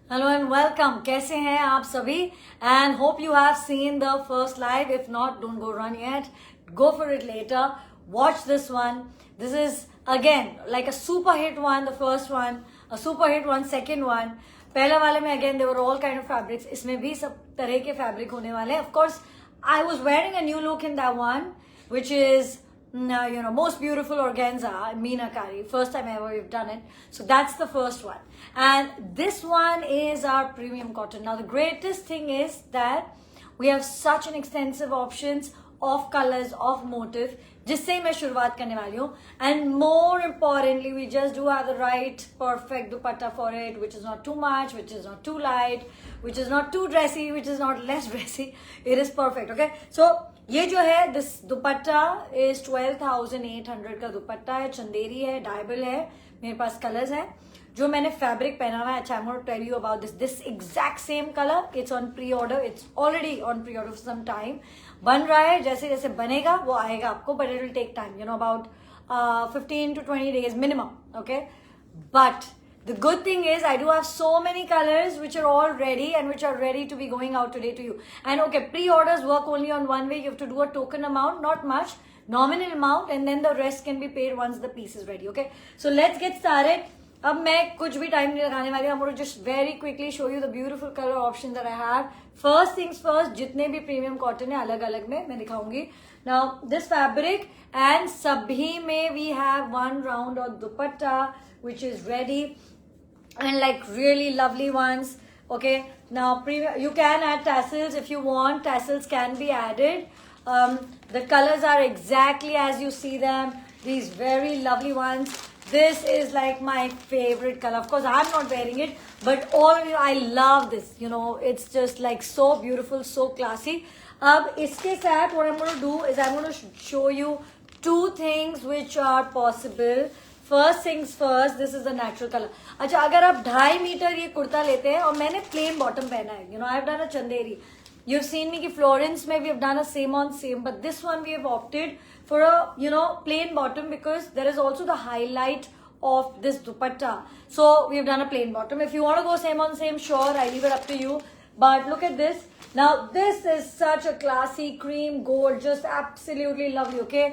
Hello and welcome. कैसे हैं आप सभी? And hope you have seen the first live. If not, don't go run yet. Go for it later. Watch this one. This is again like a super hit one. The first one, a super hit one. Second one. पहले वाले में again there were all kind of fabrics. इसमें भी सब तरह के fabric होने वाले हैं. Of course, I was wearing a new look in that one, which is most beautiful organza, Meenakari. First time ever we've done it. So that's the first one. And this one is our premium cotton. Now the greatest thing is that we have such an extensive options of colors, of motif, जिससे मैं शुरुआत करने वाली हूँ. And more importantly, we just do have the right perfect dupatta for it, which is not too much, which is not too light, which is not too dressy, which is not less dressy. It is perfect, okay? So ये जो है this dupatta is 12,800 का दुपट्टा है, चंदेरी है, dyeable है, मेरे पास colours है. जो मैंने फैब्रिक पहना हुआ है, अच्छा I am going to tell you about this exact same colour. It's on pre order, it's already on pre order for some time. बन रहा है, जैसे जैसे बनेगा वो आएगा आपको, but it will take time, about 15 to 20 days minimum, okay? But the good thing is I do have so many colors which are all ready and which are ready to be going out today to you. And okay, pre-orders work only on one way. You have to do a token amount, not much, nominal amount, and then the rest can be paid once the piece is ready, okay? So let's get started. अब मैं कुछ भी time नहीं लगाने वाली. I'm going to just very quickly show you the beautiful color options that I have. First things first, जितने भी premium cotton है अलग अलग में मैं दिखाऊंगी. Now this fabric and सभी में we have one round of dupatta which is ready. And like really lovely ones, okay? Now you can add tassels if you want. Tassels can be added. The colors are exactly as you see them, these very lovely ones. This is like my favorite color. Of course I'm not wearing it, but I love this, it's just like so beautiful, so classy. अब इसके साथ what I'm going to do is I'm going to show you two things which are possible. First things first, this is the natural colour. अच्छा, अगर आप 2.5 metre ये कुर्ता लेते हैं और मैंने प्लेन बॉटम पहना है, I have done a Chanderi. You have seen me कि फ्लोरेंस में we have done a same on same, but this one we have opted for a plain bottom because there is also the highlight of this dupatta. So we have done a plain bottom. If you want to go same on same, sure, I leave it up to you. But look at this. Now this is such a classy cream gold, just absolutely lovely, okay?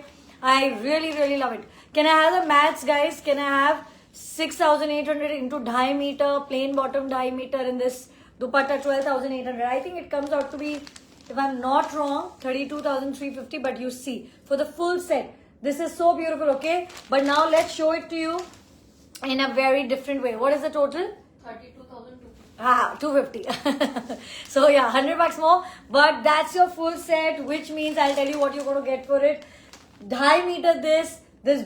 I really, really love it. Can I have the maths, guys? Can I have 6,800 into 2.5 meter, plain bottom 2.5 meter in this dupatta, 12,800. I think it comes out to be, if I'm not wrong, 32,350. But you see, for the full set, this is so beautiful, okay? But now let's show it to you in a very different way. What is the total? 250. So yeah, 100 bucks more. But that's your full set, which means I'll tell you what you're going to get for it. 2.5 meter this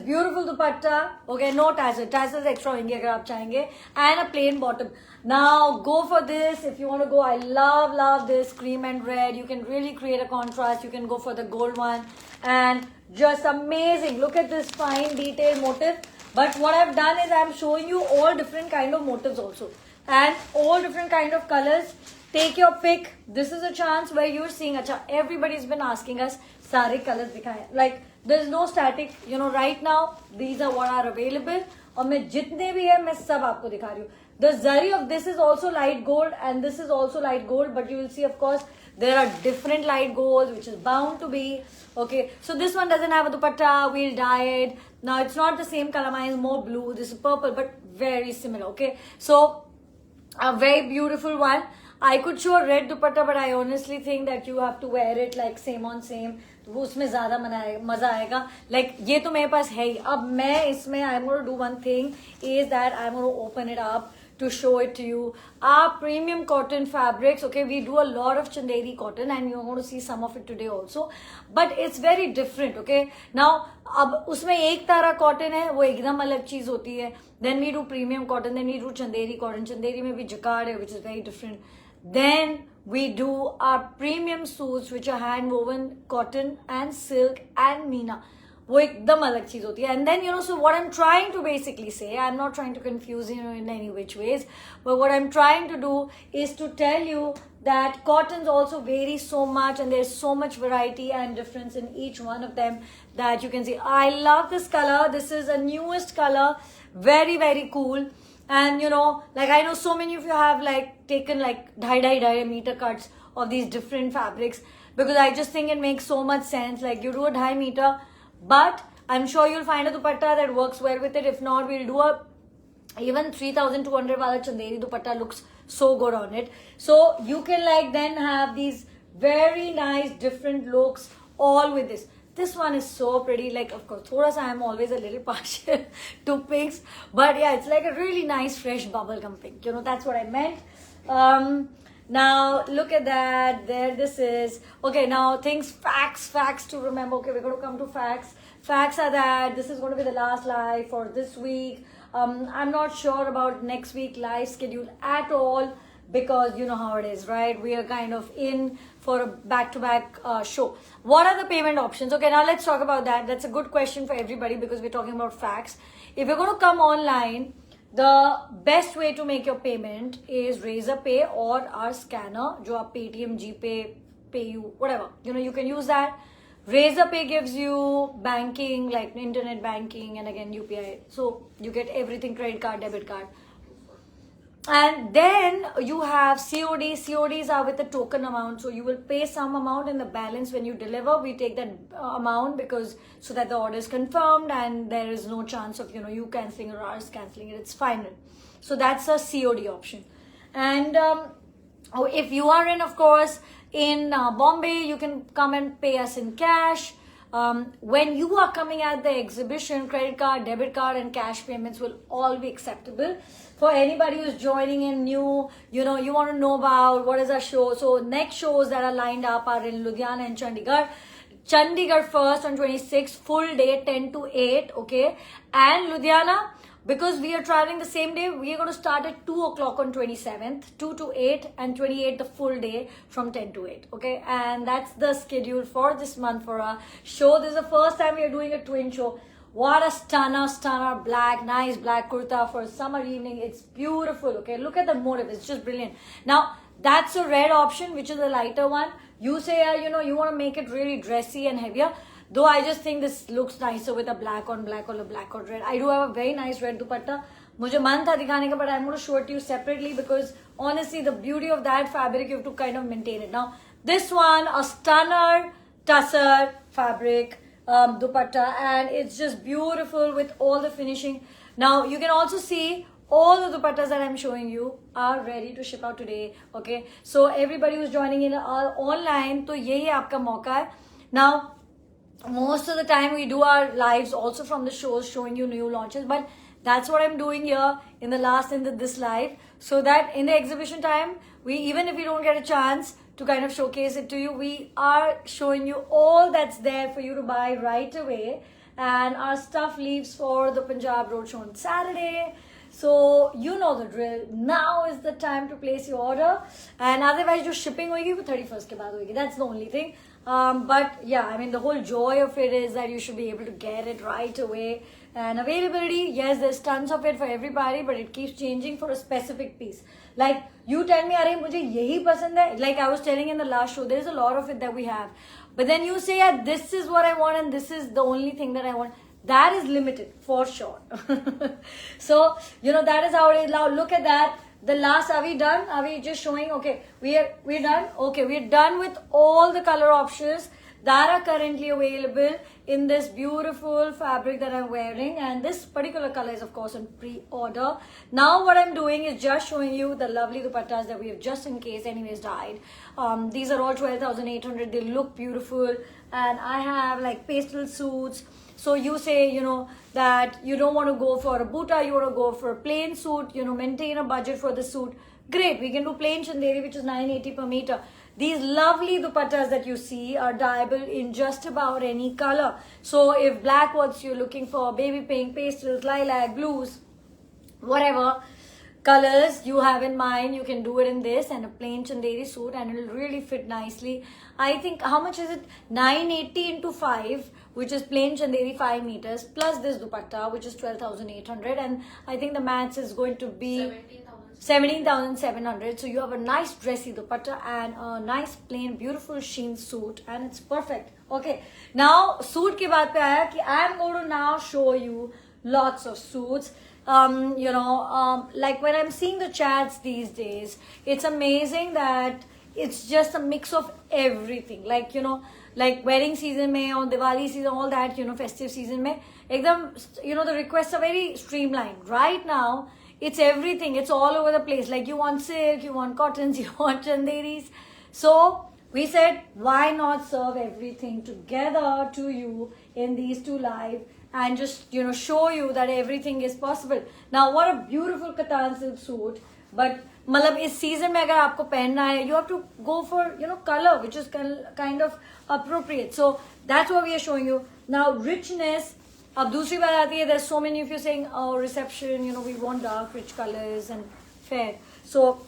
beautiful dupatta, okay? No tassels extra होंगे अगर आप चाहेंगे, and a plain bottom. Now go for this if you want to go. I love this cream and red. You can really create a contrast. You can go for the gold one, and just amazing. Look at this fine detail motif. But what I've done is I'm showing you all different kind of motifs also, and all different kind of colors. Take your pick. This is a chance where you're seeing, अच्छा, everybody's been asking us सारे colors दिखाएं. Like there's no static, right now these are what are available. और मैं जितने भी है मैं सब आपको दिखा रही हूँ. The zari of this is also light gold and this is also light gold, but you will see, of course, there are different light golds which is bound to be, okay? So this one doesn't have a dupatta, we'll dye it. Now it's not the same color, mine is more blue, this is purple, but very similar, okay? So a very beautiful one. I could show a red dupatta, but I honestly think that you have to wear it like same on same. तो वो उसमें ज्यादा मजा आएगा. Like ये तो मेरे पास है ही. अब मैं इसमें I'm going to do one thing is that I'm going to open it up to show it to you. Our premium cotton fabrics, okay, we do a lot of chanderi cotton and you're going to see some of it today also, but it's very different, okay? Now अब उसमें एक तारा cotton है, वो एकदम अलग चीज होती है. Then we do premium cotton, then we do chanderi cotton. Chanderi में भी jacquard है, which is very different. Then we do our premium suits which are hand woven cotton and silk and meena. वो एकदम अलग चीज होती है. And then so what I'm trying to basically say, I'm not trying to confuse in any which ways, but what I'm trying to do is to tell you that cottons also vary so much and there's so much variety and difference in each one of them that you can see. I love this color. This is a newest color, very, very cool. And you know, like I know so many of you have like taken like 2.5 meter cuts of these different fabrics, because I just think it makes so much sense. Like you do a 2.5 meter, but I'm sure you'll find a dupatta that works well with it. If not, we'll do a even 3,200 wala chanderi dupatta, looks so good on it. So you can like then have these very nice different looks all with this. This one is so pretty. Like, of course, thoda sa I'm always a little partial to pinks, but yeah, it's like a really nice fresh bubblegum pink. You know, that's what I meant. Now look at that. There this is. Okay, now things, facts to remember. Okay, we're going to come to facts. Facts are that this is going to be the last live for this week. I'm not sure about next week live schedule at all, because you know how it is, right? We are kind of in for a back-to-back show. What are the payment options? Okay, now let's talk about that. That's a good question for everybody, because we're talking about facts. If you're going to come online, the best way to make your payment is Razorpay or our scanner, jo aap Paytm, GPay, PayU, whatever. You know, you can use that. Razorpay gives you banking, like internet banking, and again UPI. So you get everything, credit card, debit card. And then you have COD. CODs are with the token amount. So you will pay some amount in the balance when you deliver. We take that amount because so that the order is confirmed and there is no chance of, you know, you cancelling or ours cancelling it. It's final. So that's a COD option. And if you are in, of course, in Bombay, you can come and pay us in cash. When you are coming at the exhibition, credit card, debit card, and cash payments will all be acceptable. For anybody who's joining in new, you know, you want to know about what is our show. So next shows that are lined up are in Ludhiana and Chandigarh. Chandigarh first on 26th, full day 10 to 8, okay? And Ludhiana, because we are traveling the same day, we are going to start at 2 o'clock on 27th, 2 to 8, and 28 the full day from 10 to 8, okay? And that's the schedule for this month for our show. This is the first time we are doing a twin show. What a stunner black, nice black kurta for a summer evening. It's beautiful, okay? Look at the motive. It's just brilliant. Now, that's a red option, which is a lighter one. You say, you know, you want to make it really dressy and heavier. Though I just think this looks nicer with a black on black or a black on red. I do have a very nice red dupatta. Mujhe man tha dikhane ka, but I'm going to show it to you separately because honestly, the beauty of that fabric, you have to kind of maintain it. Now, this one, a stunner tussar fabric dupatta, and it's just beautiful with all the finishing. Now, you can also see all the dupattas that I'm showing you are ready to ship out today. Okay, so everybody who's joining in online, to yehi aapka mauka hai. Now, most of the time we do our lives also from the shows showing you new launches, but that's what I'm doing here in the last in this live, so that in the exhibition time, we, even if we don't get a chance to kind of showcase it to you, we are showing you all that's there for you to buy right away. And our stuff leaves for the Punjab Roadshow on Saturday. So you know the drill. Now is the time to place your order. And otherwise, your shipping hoegi wo 31st ke baad hoegi. That's the only thing. But yeah, I mean, the whole joy of it is that you should be able to get it right away. And availability, yes, there's tons of it for everybody, but it keeps changing for a specific piece. Like, you tell me, Arey, mujhe yehi pasand hai. Like I was telling in the last show, there's a lot of it that we have. But then you say, yeah, this is what I want and this is the only thing that I want. That is limited, for sure. So, you know, that is how it is. Now, look at that. The last, are we done? Are we just showing? Okay, we're done. Okay, we're done with all the color options that are currently available in this beautiful fabric that I'm wearing. And this particular color is, of course, on pre-order. Now, what I'm doing is just showing you the lovely dupattas that we have just in case anyways dyed. These are all 12,800. They look beautiful. And I have like pastel suits. So you say, you know, that you don't want to go for a buta, you want to go for a plain suit, you know, maintain a budget for the suit. Great, we can do plain chanderi, which is 980 per meter. These lovely dupattas that you see are dyeable in just about any color. So if black what you're looking for, baby pink, pastels, lilac, blues, whatever colors you have in mind, you can do it in this and a plain chanderi suit, and it'll really fit nicely. I think, how much is it? 980 into 5, which is plain chanderi 5 meters, plus this dupatta, which is 12,800, and I think the maths is going to be 17,700. So you have a nice dressy dupatta and a nice plain beautiful sheen suit, and it's perfect. Okay, now suit ke baat pe aaya ki I am going to now show you lots of suits. like when I'm seeing the chats these days, it's amazing that it's just a mix of everything. Like, like wedding season mein or Diwali season, all that, festive season mein, ekdam, the requests are very streamlined. Right now, it's everything. It's all over the place. Like you want silk, you want cottons, you want chanderis. So we said, why not serve everything together to you in these two live and just, show you that everything is possible. Now, what a beautiful Katan silk suit. But मतलब इस season में अगर आपको पहनना है, you have to go for color which is kind of appropriate. So that's what we are showing you. Now richness. अब दूसरी बात आती है, there's so many of you saying, oh, reception, we want dark rich colors and fair. So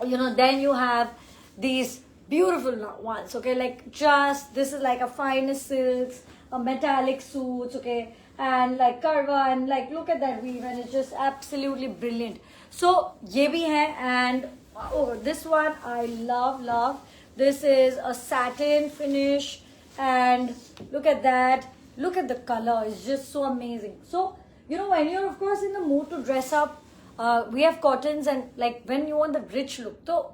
then you have these beautiful ones, okay, like just this is like a finest silks, a metallic suits, okay, and like karwa, and like look at that weave, and it's just absolutely brilliant. So ye bhi hai, and oh, this one I love. This is a satin finish, and look at that. Look at the color, it's just so amazing. So when you're of course in the mood to dress up, we have cottons, and like when you want the rich look, so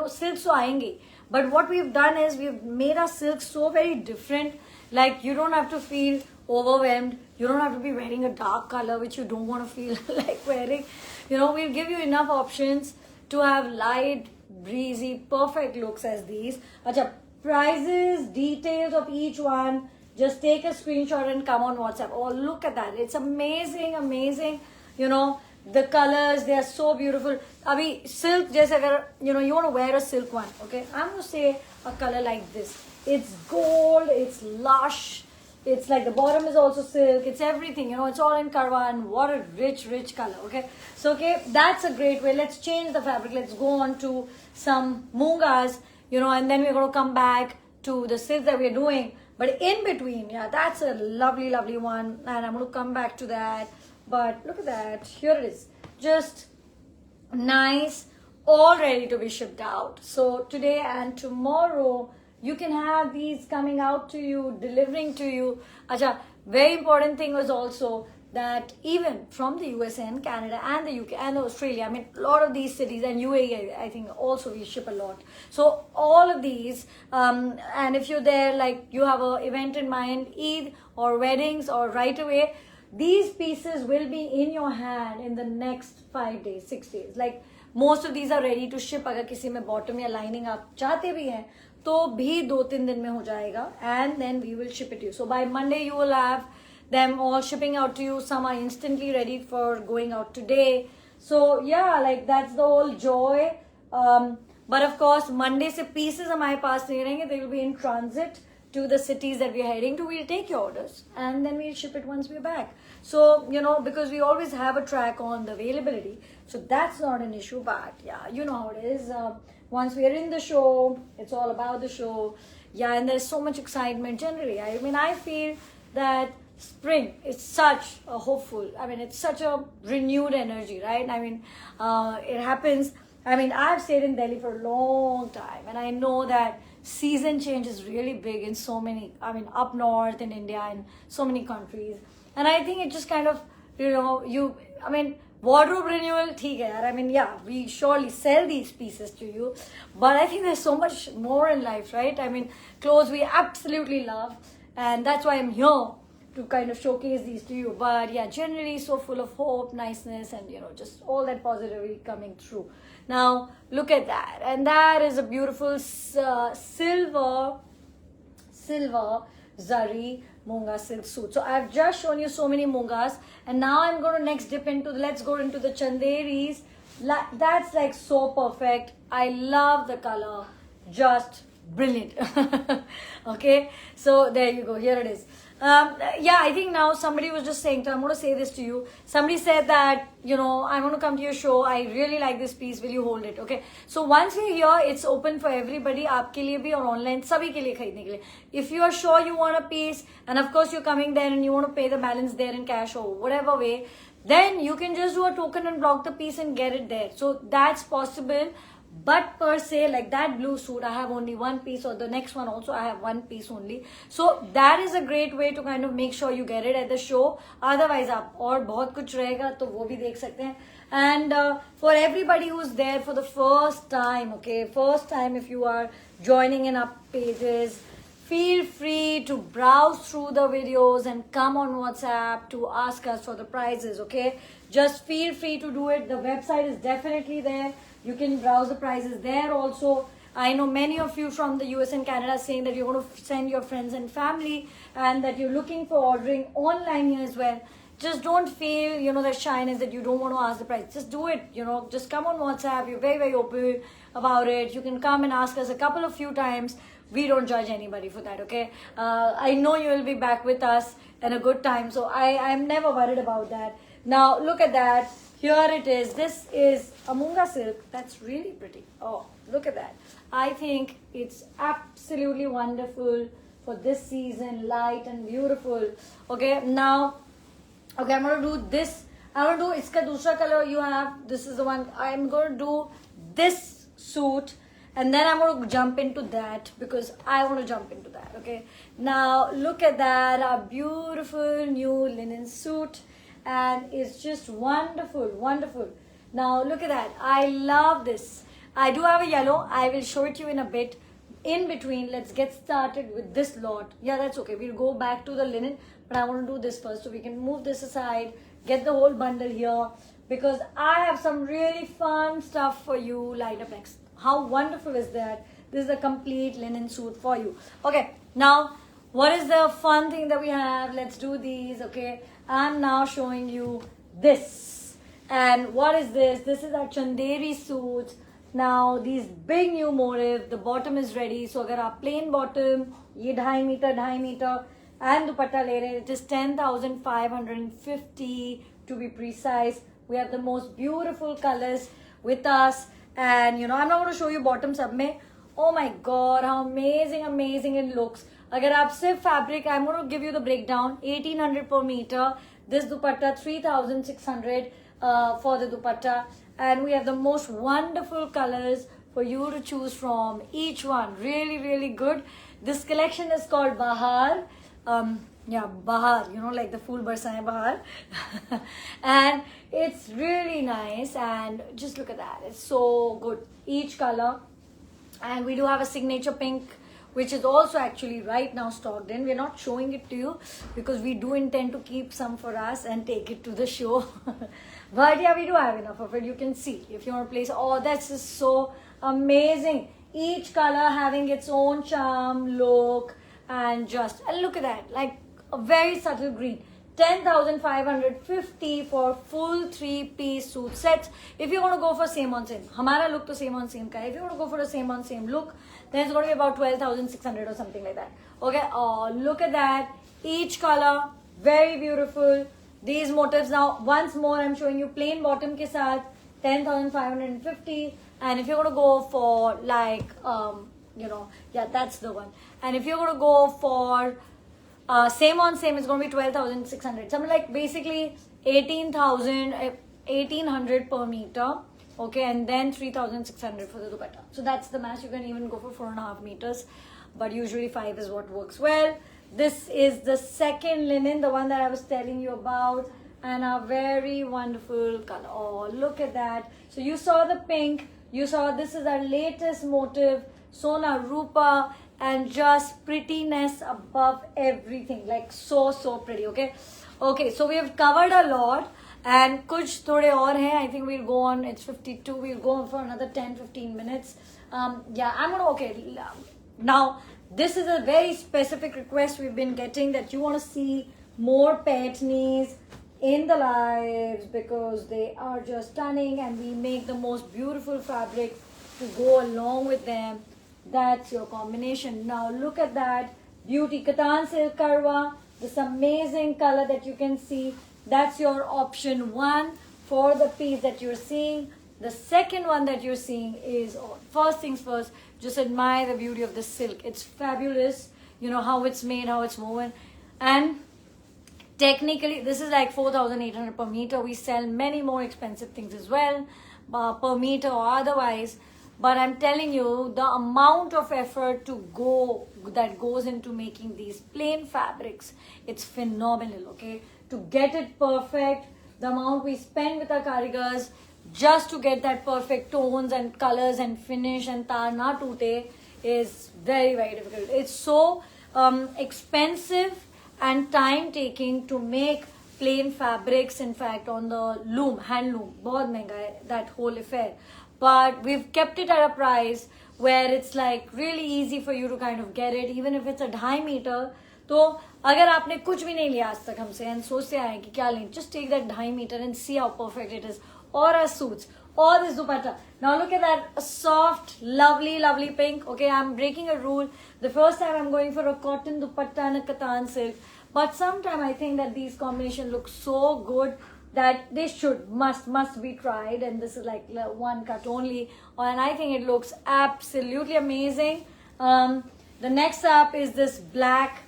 silks so aayenge. But what we've done is we've made our silks so very different. Like you don't have to feel overwhelmed. You don't have to be wearing a dark color which you don't want to feel like wearing. We'll give you enough options to have light, breezy, perfect looks as these. Acha, prices, details of each one. Just take a screenshot and come on WhatsApp. Oh, look at that. It's amazing. The colors, they are so beautiful. Abhi silk, jaise agar, you want to wear a silk one, okay? I'm going to say a color like this. It's gold, it's lush. It's like the bottom is also silk. It's everything, it's all in karwa, and what a rich color, okay? So, okay, that's a great way. Let's change the fabric. Let's go on to some mungas, and then we're going to come back to the silk that we're doing. But in between, yeah, that's a lovely one. And I'm going to come back to that. But look at that. Here it is. Just nice, all ready to be shipped out. So today and tomorrow, you can have these coming out to you, delivering to you. Acha, very important thing was also that even from the USA and Canada and the UK and Australia, I mean, a lot of these cities, and UAE, I think also we ship a lot. So all of these, and if you're there, like you have an event in mind, Eid or weddings or right away, these pieces will be in your hand in the next 5 days, 6 days. Like most of these are ready to ship. अगर किसी में bottom या lining आप चाहते भी हैं, तो भी 2-3 दिन में हो जाएगा, and then we will ship it to you. So by Monday you will have them all shipping out to you. Some are instantly ready for going out today. So yeah, like that's the whole joy. But of course, Monday se pieces हमारे पास नहीं रहेंगे. They will be in transit to the cities that we are heading to. We'll take your orders and then we'll ship it once we're back. So, because we always have a track on the availability. So that's not an issue, but yeah, you know how it is. Once we are in the show, it's all about the show. Yeah, and there's so much excitement generally. I mean, I feel that spring is such a hopeful, it's such a renewed energy, right? It happens. I've stayed in Delhi for a long time, and I know that season change is really big in so many, up north in India and so many countries. And I think it just kind of, wardrobe renewal, theek hai yaar. Yeah, we surely sell these pieces to you, but I think there's so much more in life, right? Clothes we absolutely love, and that's why I'm here to kind of showcase these to you. But yeah, generally so full of hope, niceness, and just all that positivity coming through. Now look at that, and that is a beautiful silver zari munga silk suit. So I've just shown you so many mungas, and now I'm going to next dip into let's go into the chanderis. That's like so perfect. I love the color, just brilliant. Okay, so there you go, here it is. Yeah, I think now somebody was just saying, so I'm going to say this to you. Somebody said that, I want to come to your show. I really like this piece. Will you hold it? Okay. So once we're here, it's open for everybody. आपके लिए भी और online सभी के लिए खरीदने के लिए. If you are sure you want a piece, and of course you're coming there and you want to pay the balance there in cash or whatever way, then you can just do a token and block the piece and get it there. So that's possible. but per se, like that blue suit, I have only one piece, or the next one also I have one piece only. So that is a great way to kind of make sure you get it at the show. Otherwise आप और बहुत कुछ रहेगा तो वो भी देख सकते हैं. And for everybody who's there for the first time, okay, first time, if you are joining in our pages, feel free to browse through the videos and come on WhatsApp to ask us for the prizes, okay? Just feel free to do it. The website is definitely there. You can browse the prizes there also. I know many of you from the US and Canada saying that you're going to send your friends and family and that you're looking for ordering online here as well. Just don't feel, you know, that shyness that you don't want to ask the price. Just do it, you know, just come on WhatsApp. You're very, very open about it. You can come and ask us a few times. We don't judge anybody for that, okay? I know you will be back with us in a good time, so I'm never worried about that. Now, look at that. Here it is. This is a Munga silk. That's really pretty. Oh, look at that. I think it's absolutely wonderful for this season, light and beautiful. Okay, now, okay, I'm going to do this. I'm going to do iska dusra color you have. This is the one. I'm going to do this suit. And then I'm going to jump into that because I want to jump into that, okay? Now, look at that, a beautiful new linen suit. And it's just wonderful, wonderful. Now, look at that. I love this. I do have a yellow. I will show it to you in a bit. In between, let's get started with this lot. Yeah, that's okay. We'll go back to the linen. But I want to do this first. So we can move this aside, get the whole bundle here. Because I have some really fun stuff for you lined up next. How wonderful is that? This is a complete linen suit for you. Okay, now what is the fun thing that we have? Let's do these, okay? I'm now showing you this. And what is this? This is our Chanderi suits. Now these big new motif, the bottom is ready. So agar aap plain bottom, ye 2.5 meter and dupatta le rahe, it is 10,550 to be precise. We have the most beautiful colors with us. And you know, I'm not going to show you bottom sub mein. Oh my god, how amazing, amazing it looks. Agar aap sirf fabric, I'm going to give you the breakdown. 1,800 per meter. This dupatta 3,600 for the dupatta. And we have the most wonderful colors for you to choose from. Each one really, really good. This collection is called Bahar. Yeah, Bahar, you know, like the Phool Barsaye Bahar. And it's really nice. And just look at that. It's so good. Each color. And we do have a signature pink, which is also actually right now stocked in. We're not showing it to you because we do intend to keep some for us and take it to the show. But yeah, we do have enough of it. You can see if you want to place. Oh, that's just so amazing. Each color having its own charm, look, and look at that. Like, a very subtle green. 10,550 for full 3-piece suit sets. If you're going to go for same on same, hamara look to same on same ka. If you want to go for a same on same look, then it's going to be about 12,600 or something like that. Okay, oh, look at that. Each color, very beautiful. These motifs now, once more, I'm showing you plain bottom ke saath, 10,550. And if you're going to go for like, you know, yeah, that's the one. And if you're going to go for same on same, it's going to be 12,600. Something like basically 1,800 per meter. Okay, and then 3,600 for the dupatta. So that's the match. You can even go for 4.5 meters. But usually 5 is what works well. This is the second linen, the one that I was telling you about. And a very wonderful color. Oh, look at that. So you saw the pink. You saw this is our latest motif. Sona Rupa. And just prettiness above everything, like so pretty. Okay, so we have covered a lot and kuch thode aur hai. I think we'll go on, it's 52, we'll go on for another 10-15 minutes. Yeah, I'm gonna, okay, now this is a very specific request we've been getting, that you want to see more patnis in the lives because they are just stunning and we make the most beautiful fabric to go along with them. That's your combination. Now look at that beauty. Katan Silk Karwa, this amazing color that you can see. That's your option 1 for the piece that you're seeing. The second one that you're seeing is, oh, first things first, just admire the beauty of the silk. It's fabulous. You know how it's made, how it's woven. And technically, this is like 4,800 per meter. We sell many more expensive things as well, per meter or otherwise. but I'm telling you, the amount of effort that goes into making these plain fabrics, it's phenomenal. Okay, to get it perfect, the amount we spend with our karigars just to get that perfect tones and colors and finish and tar na toote is very, very difficult. It's so expensive and time taking to make plain fabrics, in fact, on the loom, hand loom. बहुत महंगा है that whole affair. But we've kept it at a price where it's like really easy for you to kind of get it, even if it's a 2.5 meter. तो अगर आपने कुछ भी नहीं लिया आज तक हमसे एंड सोचते आए कि क्या लें, just take that 2.5 meter and see how perfect it is. Or our suits, or this dupatta. Now look at that, a soft, lovely, lovely pink. Okay, I'm breaking a rule. The first time I'm going for a cotton dupatta and a katan silk. But sometime I think that these combinations look so good that they must be tried. And this is like one cut only. And I think it looks absolutely amazing. The next up is this black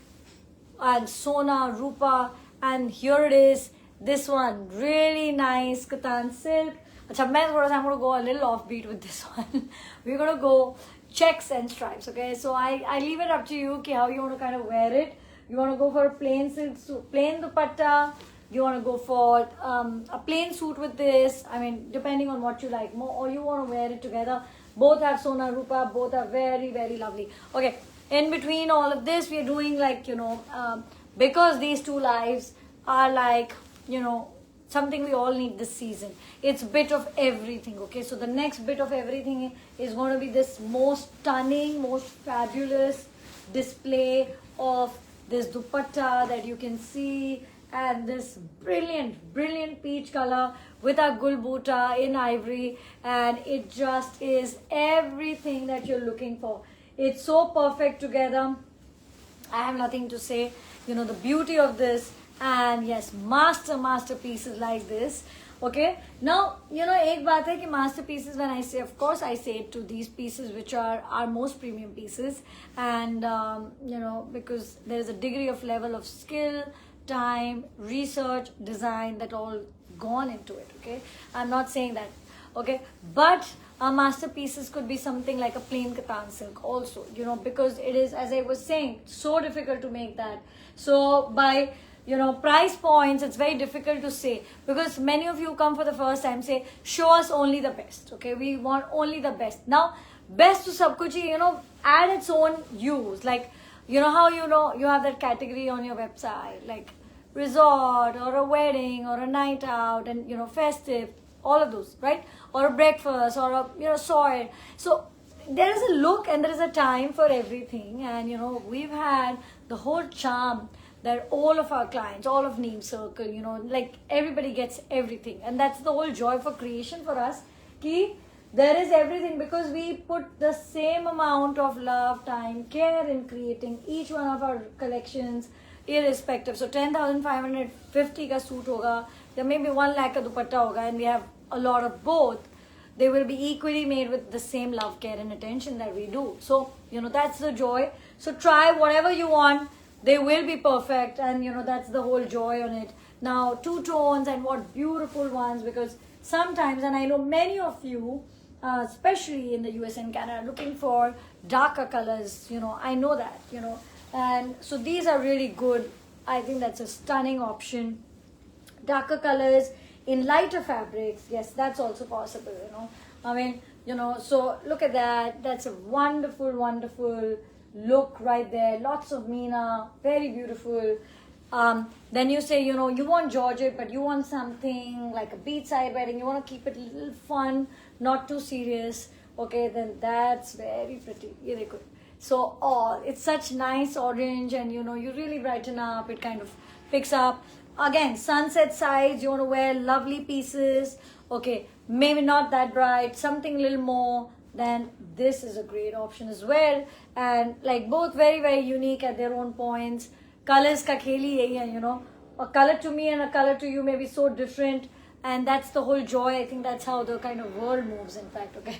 and Sona, Rupa. And here it is. This one, really nice Katan silk. I'm going to go a little offbeat with this one. We're going to go checks and stripes, okay? So I leave it up to you how you want to kind of wear it. You want to go for a plain silk, plain dupatta. You want to go for a plain suit with this. I mean, depending on what you like more, or you want to wear it together. Both have Sona, Rupa. Both are very, very lovely. Okay, in between all of this, we're doing like, because these two lives are like, something we all need this season. It's bit of everything, okay? So the next bit of everything is going to be this most stunning, most fabulous display of this dupatta that you can see, and this brilliant, brilliant peach color with our gulbuta in ivory, and it just is everything that you're looking for. It's so perfect together. I have nothing to say. The beauty of this. And yes, masterpieces like this. Okay, now एक बात है कि masterpieces, when I say, of course I say it to these pieces which are our most premium pieces, and because there is a degree of level of skill, time, research, design that all gone into it. Okay, I'm not saying that. Okay, but our masterpieces could be something like a plain katan silk also, because it is, as I was saying, so difficult to make that. So by price points, it's very difficult to say, because many of you come for the first time, say, show us only the best. Okay, we want only the best. Now, best to sab kuch, add its own use. Like, how you have that category on your website, like resort or a wedding or a night out and, festive, all of those, right? Or a breakfast or a soil. So there is a look and there is a time for everything. And, we've had the whole charm that all of our clients, all of Neem Circle, like everybody gets everything. And that's the whole joy for creation for us. Ki there is everything, because we put the same amount of love, time, care in creating each one of our collections, irrespective. So 10,550 ka suit hoga, there may be 1 lakh ka dupatta hoga, and we have a lot of both. They will be equally made with the same love, care and attention that we do. So, that's the joy. So try whatever you want. They will be perfect, and that's the whole joy on it. Now, 2 tones, and what beautiful ones, because sometimes, and I know many of you, especially in the US and Canada, looking for darker colors, I know that, and so these are really good. I think that's a stunning option. Darker colors in lighter fabrics, yes, that's also possible, I mean, so look at that. That's a wonderful, wonderful look right there. Lots of Meena, very beautiful. Then you say, you want Georgette, but you want something like a beachside wedding. You want to keep it a little fun, not too serious. Okay, then that's very pretty. Really good. So, it's such nice orange, and you really brighten up. It kind of picks up. Again, sunset sides, you want to wear lovely pieces. Okay, maybe not that bright, something a little more. Then this is a great option as well. And like both very, very unique at their own points. Colors ka kheli hai, a color to me and a color to you may be so different. And that's the whole joy. I think that's how the kind of world moves, in fact. Okay.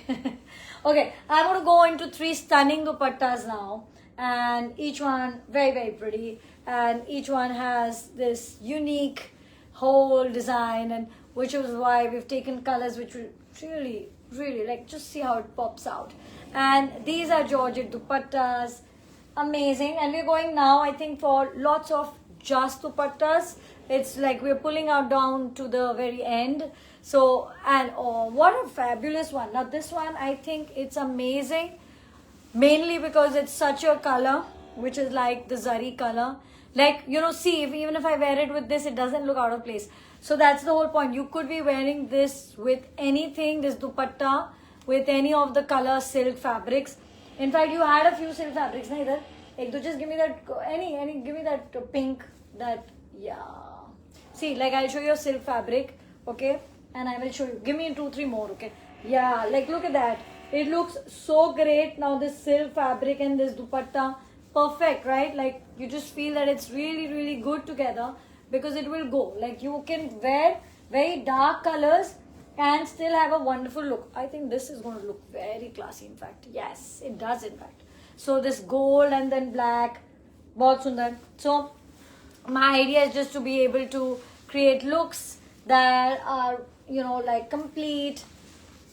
Okay, I'm going to go into 3 stunning dupattas now. And each one very, very pretty. And each one has this unique whole design, and which is why we've taken colors which Really, really, like just see how it pops out. And these are Georgette dupattas. Amazing. And we're going now, I think, for lots of just dupattas. It's like we're pulling out down to the very end. So, and oh, what a fabulous one. Now, this one, I think it's amazing. Mainly because it's such a color, which is like the zari color. Like, you know, see, even if I wear it with this, it doesn't look out of place. So that's the whole point. You could be wearing this with anything, this dupatta, with any of the color silk fabrics. In fact, you had a few silk fabrics, na idhar. Ek do just give me that, give me that pink, that, yeah. See, like I'll show you a silk fabric, okay? And I will show you. Give me 2-3 more, okay? Yeah, like look at that. It looks so great. Now this silk fabric and this dupatta, perfect, right? Like you just feel that it's really, really good together because it will go. Like you can wear very dark colors and still have a wonderful look. I think this is going to look very classy, in fact. Yes, it does, in fact. So this gold and then black, bahut sundar. So my idea is just to be able to create looks that are, you know, like complete.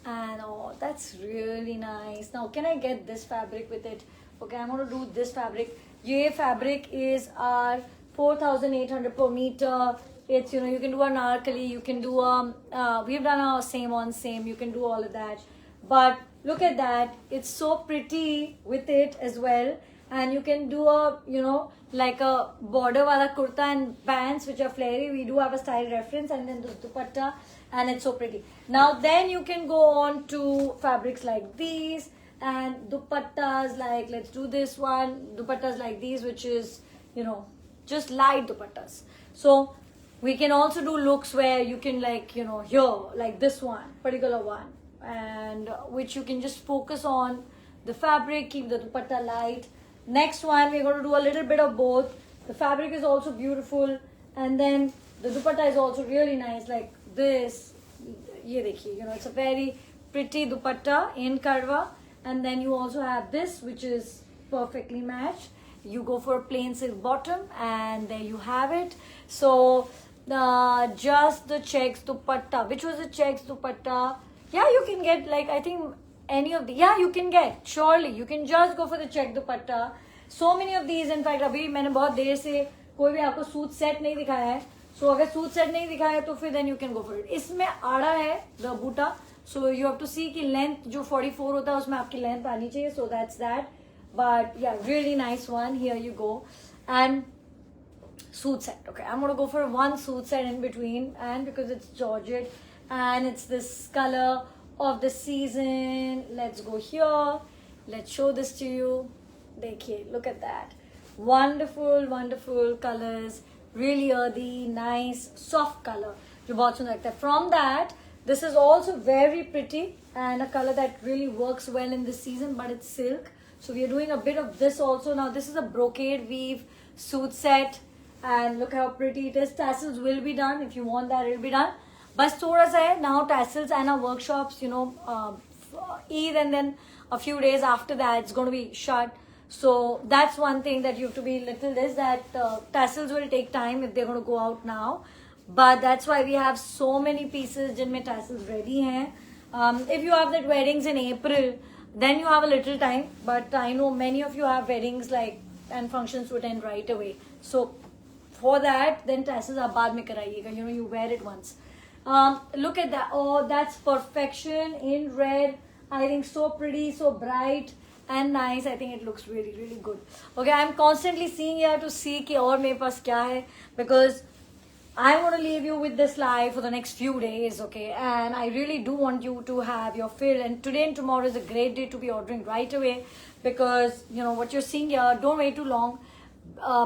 And oh, that's really nice. Now, can I get this fabric with it? Okay, I'm going to do this fabric. Ye fabric is our 4,800 per meter. It's, you know, you can do an anarkali, you can do we've done our same on same, you can do all of that. But look at that, it's so pretty with it as well. And you can do a, you know, like a border wala kurta and pants which are flary. We do have a style reference, and then this dupatta, and it's so pretty. Now then you can go on to fabrics like these and dupattas, like let's do this one, dupattas like these, which is, you know, just light dupattas. So we can also do looks where you can, like, you know, here, like this one, particular one, and which you can just focus on the fabric, keep the dupatta light. Next one, we're going to do a little bit of both. The fabric is also beautiful, and then the dupatta is also really nice, like this. Ye dekhiye, you know, it's a very pretty dupatta in karwa. And then you also have this, which is perfectly matched. You go for a plain silk bottom, and there you have it. So just the checks dupatta, which was a checks dupatta. Yeah, you can get, like, I think any of the, yeah, you can get, surely you can just go for the check dupatta. So many of these, in fact, अभी मैंने बहुत देर से कोई भी आपको suit set नहीं दिखाया है. So अगर सूट सेट नहीं दिखाया है तो फिर then you can go for it. इसमें आड़ा है the Buta, so you have to see कि length जो 44 होता है उसमें आपकी length आनी चाहिए. So that's that. But yeah, really nice one. Here you go. And suit set. Okay, I'm gonna go for one suit set in between, and because it's Georgette and it's this color of the season, let's go here. Let's show this to you. Dekhiye, look at that. Wonderful, wonderful colors. Really earthy, nice, soft color. जो बहुत सुंदर लगता है. From that, this is also very pretty and a color that really works well in this season, but it's silk. So we are doing a bit of this also. Now this is a brocade weave suit set, and look how pretty it is. Tassels will be done. If you want that, it will be done. Bas thoda sa hai now, tassels and our workshops, you know, Eid, and then a few days after that it's going to be shut. So that's one thing that you have to be little this, that tassels will take time if they're going to go out now. But that's why we have so many pieces jinme tassels ready hain. If you have that weddings in April, then you have a little time. But I know many of you have weddings like and functions to attend right away. So for that, then tassels are baad mein karayega. You know, you wear it once. Look at that. Oh, that's perfection in red. I think so pretty, so bright and nice. I think it looks really, really good. Okay, I'm constantly seeing here to see ki aur mere paas kya hai, because I'm going to leave you with this live for the next few days, okay? And I really do want you to have your fill. And today and tomorrow is a great day to be ordering right away, because, you know, what you're seeing here, don't wait too long.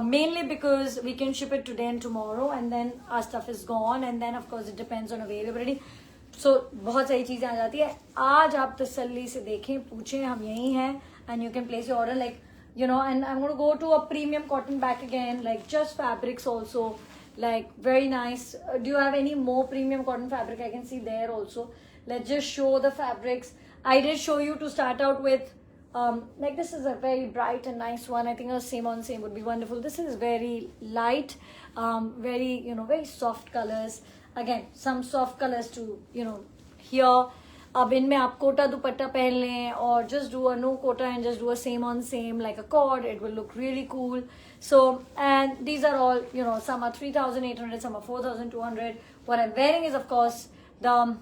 Mainly because we can ship it today and tomorrow, and then our stuff is gone, and then of course it depends on availability. So बहुत सारी चीज़ें आ जाती है. आज आप तसल्ली से देखें, पूछें, हम यहीं हैं, and you can place your order, like, you know. And I'm going to go to a premium cotton back again, like just fabrics also, like very nice. Do you have any more premium cotton fabric? I can see there also. Let's just show the fabrics. I did show you to start out with. Like this is a very bright and nice one. I think a same on same would be wonderful. This is very light, very, you know, very soft colors. Again, some soft colors to, you know, here. अब इनमें आप कोटा दुपट्टा पहन लें और just do a no quota and just do a same on same like a cord. It will look really cool. So, and these are all, you know, some are 3,800, some are 4,200. What I'm wearing is, of course, the,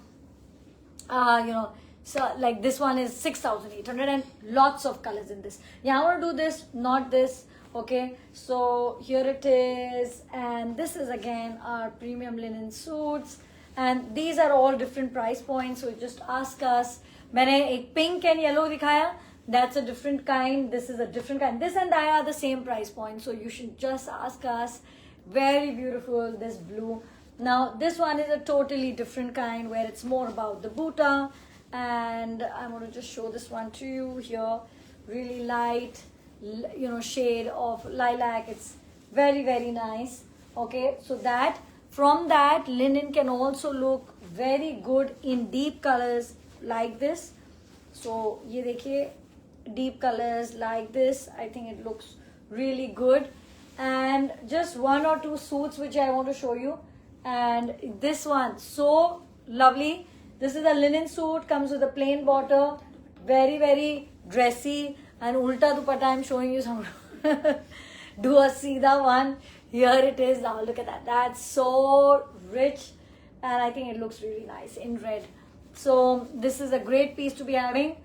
you know, so like this one is 6,800 and lots of colors in this. Yeah, I want to do this, not this. Okay, so here it is, and this is again our premium linen suits, and these are all different price points. So just ask us. मैंने एक pink and yellow दिखाया. That's a different kind. This is a different kind. This and that are the same price point. So you should just ask us. Very beautiful, this blue. Now this one is a totally different kind where it's more about the Buta. And I'm going to just show this one to you here. Really light, you know, shade of lilac. It's very, very nice. Okay, so that from that linen can also look very good in deep colors like this. So ye dekhiye, deep colors like this. I think it looks really good. And just one or two suits which I want to show you. And this one, so lovely. This is a linen suit, comes with a plain bottom, very, very dressy, and ulta dupatta. I'm showing you some. Do a Sida one. Here it is. Now look at that. That's so rich, and I think it looks really nice in red. So this is a great piece to be having.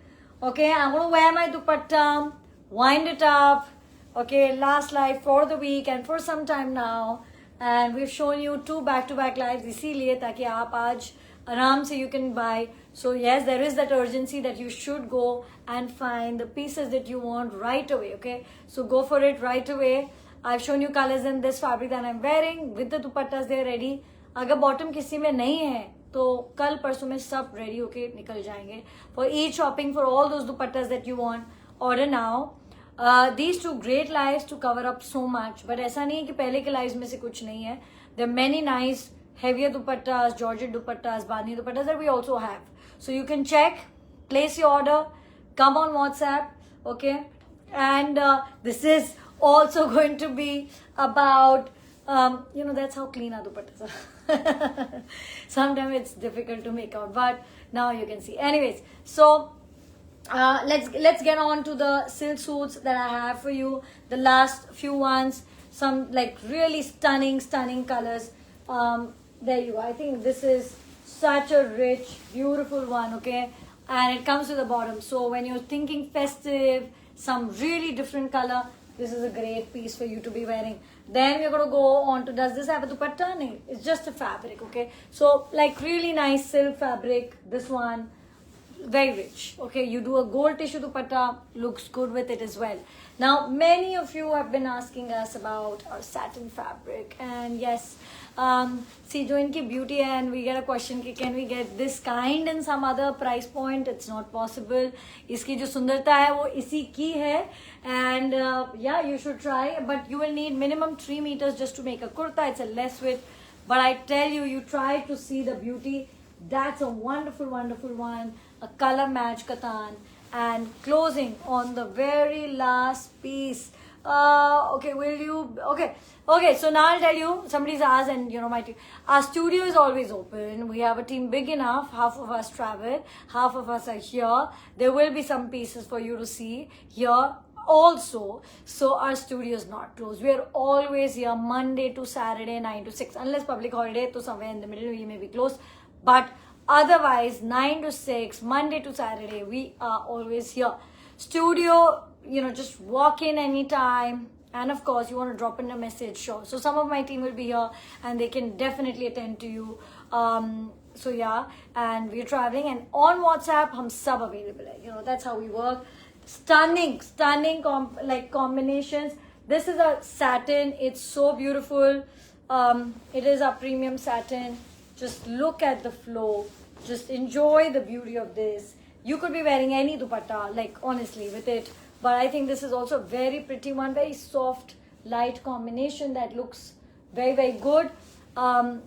Okay, I'm gonna wear my dupatta, wind it up. Okay, last live for the week and for some time now, and we've shown you 2 back-to-back lives. इसीलिए ताकि आप आज आराम से you can buy. So yes, there is that urgency that you should go and find the pieces that you want right away. Okay, so go for it right away. I've shown you colors in this fabric that I'm wearing with the dupattas. They're ready. अगर bottom किसी में नहीं है तो कल परसों में सब ready होके निकल जाएंगे. For each shopping for all those dupattas that you want, order now. These 2 great lives to cover up so much, but ऐसा नहीं है कि पहले के lives में से कुछ नहीं है. There are many nice heavier dupattas, Georgette dupattas, Bandhani dupattas that we also have. So you can check, place your order, come on WhatsApp, okay? And this is also going to be about, you know, that's how clean our dupattas are. Sometimes it's difficult to make out, but now you can see. Anyways, so let's get on to the silk suits that I have for you. The last few ones, some like really stunning colors. There you go. I think this is such a rich, beautiful one, okay? And it comes with a bottom. So when you're thinking festive, some really different color, this is a great piece for you to be wearing. Then we're going to go on to, does this have a dupatta? No, it's just a fabric, okay? So like really nice silk fabric, this one, very rich, okay? You do a gold tissue dupatta, looks good with it as well. Now, many of you have been asking us about our satin fabric, and yes, see, जो इनकी beauty है, and we get a question कि can we get this kind in some other price point? It's not possible. इसकी जो सुंदरता है वो इसी की है, and yeah, you should try, but you will need minimum 3 meters just to make a kurta. It's a less width, but I tell you, you try to see the beauty. That's a wonderful, wonderful one. A color match katan. And closing on the very last piece. Okay, will you? Okay. So now I'll tell you. Somebody's asked, and you know, our studio is always open. We have a team big enough. Half of us travel. Half of us are here. There will be some pieces for you to see here also. So our studio is not closed. We are always here Monday to Saturday 9 to 6. Unless public holiday, so somewhere in the middle we may be closed. But otherwise, 9 to 6, Monday to Saturday, we are always here. Studio, you know, just walk in anytime. And of course, you want to drop in a message, sure. So some of my team will be here and they can definitely attend to you. So yeah, and we're traveling. And on WhatsApp, hum sab available hai. You know, that's how we work. Stunning combinations. This is a satin. It's so beautiful. It is a premium satin. Just look at the flow. Just enjoy the beauty of this. You could be wearing any dupatta, like honestly, with it. But I think this is also a very pretty one. Very soft, light combination that looks very, very good.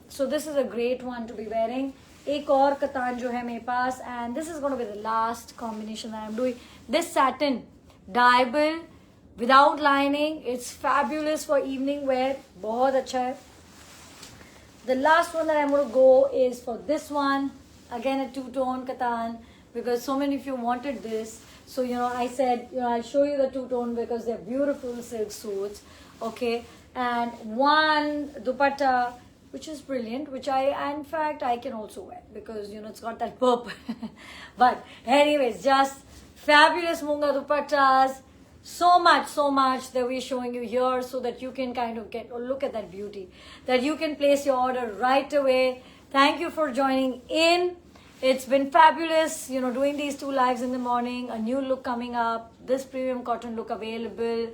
So this is a great one to be wearing. Ek aur katan jo hai mere paas. And this is going to be the last combination that I'm doing. This satin, dyeable, without lining. It's fabulous for evening wear. Bahut acha hai. The last one that I'm going to go is for this one. again a two-tone katan, because so many of you wanted this. So, I said, I'll show you the two-tone because they're beautiful silk suits. Okay. And one dupatta, which is brilliant, which in fact, I can also wear because, it's got that purple. But anyways, just fabulous Munga dupattas. So much that we're showing you here so that you can kind of get, look at that beauty, that you can place your order right away. Thank you for joining in. It's been fabulous, doing these 2 lives in the morning, a new look coming up, this premium cotton look available.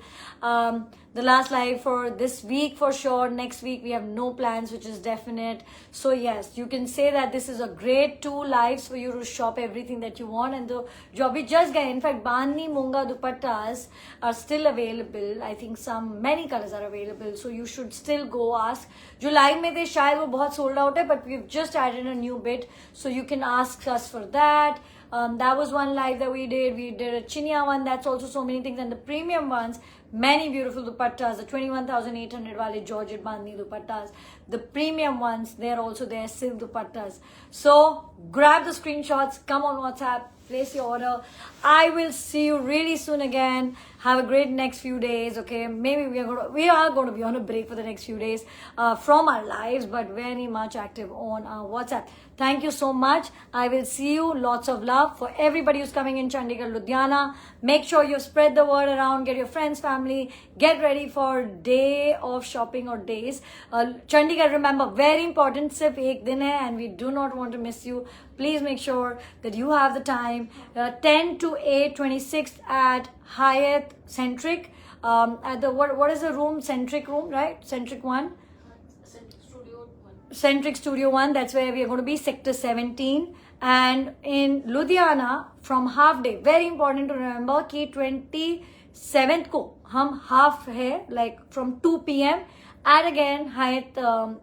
The last live for this week for sure. Next week we have no plans, which is definite. So yes, you can say that this is a great 2 lives for you to shop everything that you want. And the job we just get, in fact, Bandhni Munga dupattas are still available. I think many colors are available. So you should still go ask. जो live में थे शायद वो बहुत sold out है, but we've just added a new bit. So you can ask us for that. That was one live that we did. We did a chinia one. That's also so many things. And the premium ones, many beautiful dupattas. The 21,800 wale Georgette Bandhni dupattas. The premium ones, they're also there, silk dupattas. So grab the screenshots. Come on WhatsApp. Place your order. I will see you really soon again. Have a great next few days. Okay, maybe we are going to be on a break for the next few days from our lives, but very much active on our WhatsApp. Thank you so much. I will see you. Lots of love for everybody who's coming in Chandigarh, Ludhiana. Make sure you spread the word around. Get your friends, family. Get ready for day of shopping or days. Chandigarh, remember, very important. Sirf ek din hai, and we do not want to miss you. Please make sure that you have the time. 10 to 8, 26th at Hyatt Centric. At the what is the room? Centric room, right? Centric 1. Centric Studio 1, that's where we are going to be, Sector 17. And in Ludhiana, from half day, very important to remember कि 27th को हम half है, like from 2 p.m. at again Hyatt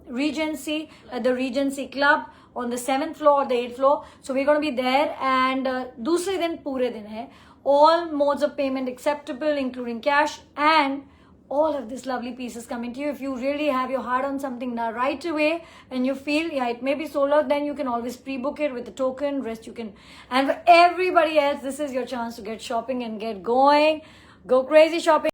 Regency, at the Regency Club on the 7th floor or the 8th floor. So we're going to be there. And दूसरे दिन पूरे दिन है. All modes of payment acceptable, including cash, and all of these lovely pieces coming to you. If you really have your heart on something now right away and you feel, it may be sold out, then you can always pre-book it with the token. Rest you can. And for everybody else, this is your chance to get shopping and get going. Go crazy shopping.